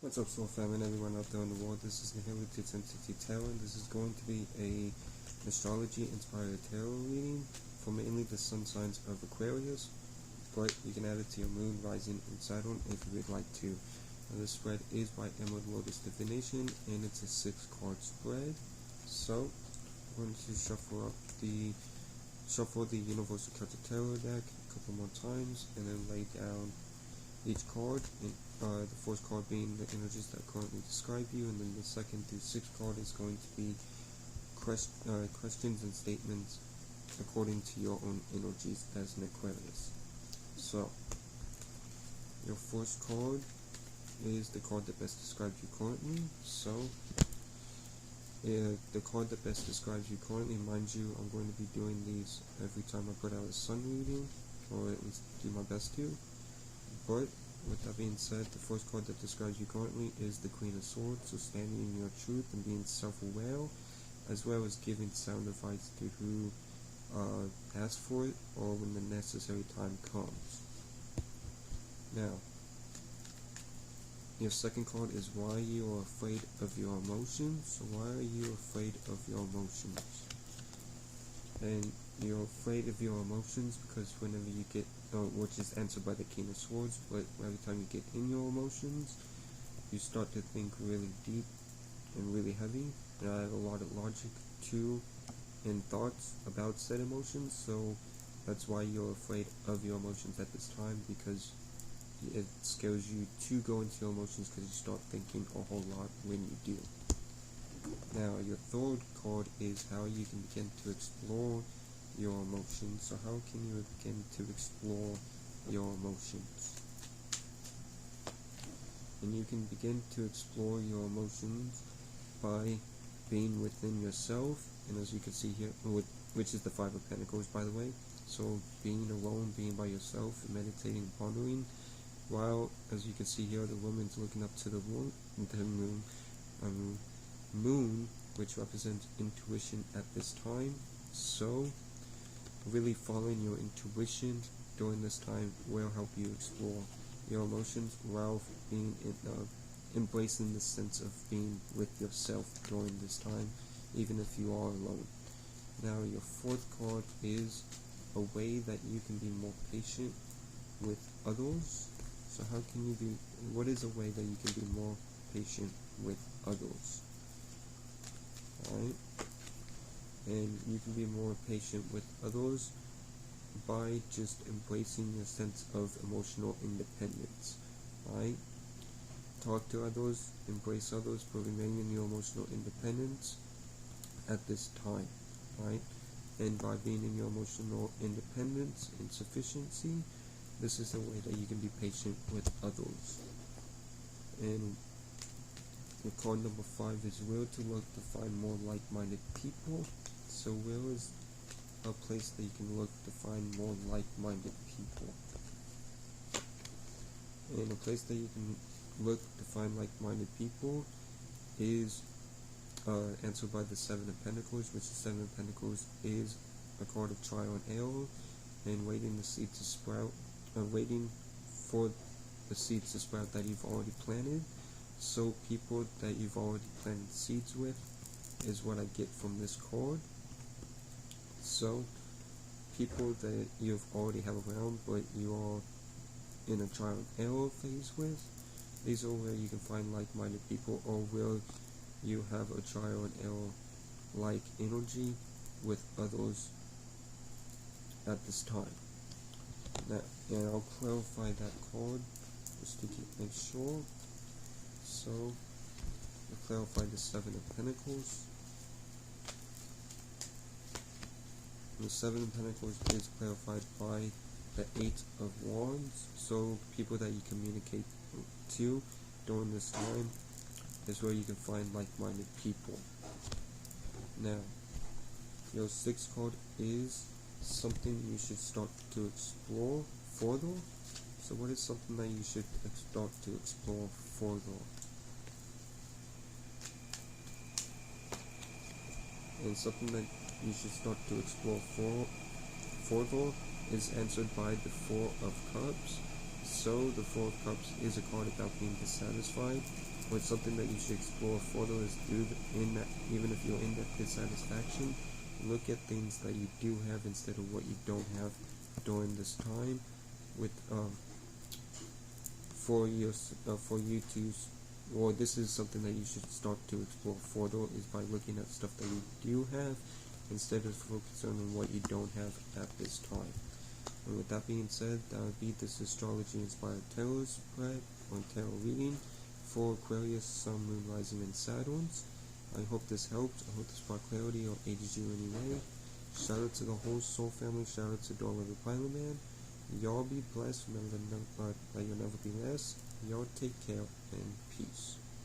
What's up, Soul Family and everyone out there in the world? This is Nihility Entity Tarot, and this is going to be a astrology inspired tarot reading for mainly the sun signs of Aquarius, but you can add it to your moon, rising, and Saturn if you would like to. Now, this spread is by Emerald Lotus Divination, and it's a 6-card spread. So, I'm going to shuffle the Universal Celtic Tarot deck a couple more times, and then lay down each card, and the first card being the energies that currently describe you, and then the second through sixth card is going to be questions and statements according to your own energies as an Aquarius. So, your first card is the card that best describes you currently. So, the card that best describes you currently, mind you, I'm going to be doing these every time I put out a sun reading, or at least do my best to. But, with that being said, the first card that describes you currently is the Queen of Swords, so standing in your truth and being self-aware, as well as giving sound advice to who asks for it, or when the necessary time comes. Now, your second card is why you are afraid of your emotions. So why are you afraid of your emotions? And you're afraid of your emotions because whenever you get, which is answered by the King of Swords, but every time you get in your emotions, you start to think really deep and really heavy, and I have a lot of logic to and thoughts about said emotions, so that's why you're afraid of your emotions at this time, because it scares you to go into your emotions because you start thinking a whole lot when you do. Now, your third card is how you can begin to explore your emotions. So how can you begin to explore your emotions? And you can begin to explore your emotions by being within yourself, and as you can see here, which is the Five of Pentacles, by the way. So being alone, being by yourself, meditating, pondering, while, as you can see here, the woman's looking up to the moon, which represents intuition at this time. So really following your intuition during this time will help you explore your emotions while being embracing the sense of being with yourself during this time, even if you are alone. Now, your fourth card is a way that you can be more patient with others. So how can you be, what is a way that you can be more patient with others? Alright? And you can be more patient with others by just embracing your sense of emotional independence. Alright? Talk to others, embrace others, but remain in your emotional independence at this time. Alright? And by being in your emotional independence and sufficiency, this is a way that you can be patient with others. And your card number 5 is where to look to find more like-minded people. So where is a place that you can look to find more like-minded people? And a place that you can look to find like-minded people is answered by the Seven of Pentacles, which the Seven of Pentacles is a card of trial and error, and waiting the seed to sprout, waiting for the seeds to sprout that you've already planted. So people that you've already planted seeds with is what I get from this card. So people that you've already have around but you are in a trial and error phase with, these are where you can find like-minded people, or where you have a trial and error like energy with others at this time. Now, and I'll clarify that card just to make sure. So, I'll clarify the Seven of Pentacles. The Seven of Pentacles is clarified by the Eight of Wands. So, people that you communicate to during this time is where you can find like-minded people. Now, your sixth card is something you should start to explore further. So what is something that you should start to explore further? And something that you should start to explore further is answered by the Four of Cups. So the Four of Cups is a card about being dissatisfied, or it's something that you should explore further, is even if you're in that dissatisfaction, look at things that you do have instead of what you don't have during this time, with for you to, or this is something that you should start to explore further, is by looking at stuff that you do have instead of focusing on what you don't have at this time. And with that being said, that would be this Astrology Inspired Tarot spread or tarot reading for Aquarius, Sun, Moon, Rising, and Saturns. I hope this helped. I hope this brought clarity or aided you in any way. Shout out to the whole Soul family. Shout out to Dora the Pilot Man. Y'all be blessed. Remember that you'll never be less. Y'all take care and peace.